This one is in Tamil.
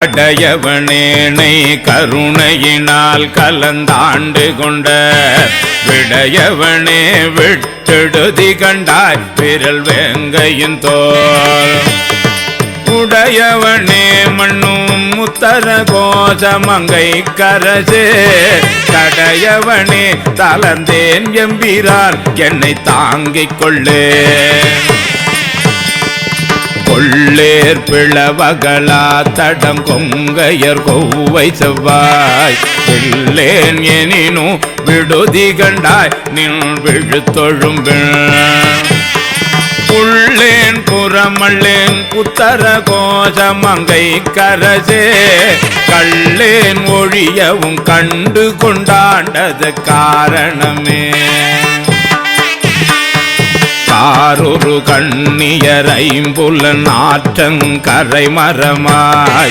விடையவனேனை கருணையினால் கலந்தாண்டு கொண்ட விடையவனே விட்டெடுதி கண்டாய் விரல் வேங்கையின் தோல் உடையவனே மண்ணும் முத்தர கோஷமங்கை கரசே தடையவனே தளர்ந்தேன் எம்பிரான் என்னை தாங்கிக் கொள்ளே கொள்ளேர் பிளவகளா தடம் கொங்கையர் கொவ்வை செவ்வாய் இல்லேன் எனினும் விடுதி கண்டாய் நின் விழுத்தொழும் உள்ளேன் புறமள்ளேன் உத்தர கோஷமங்கை கரசே கள்ளேன் ஒழியவும் கண்டு கொண்டாண்டது காரணமே காரொரு கண்ணியர் ஐம்புலன் ஆற்றங்கரை மரமாய்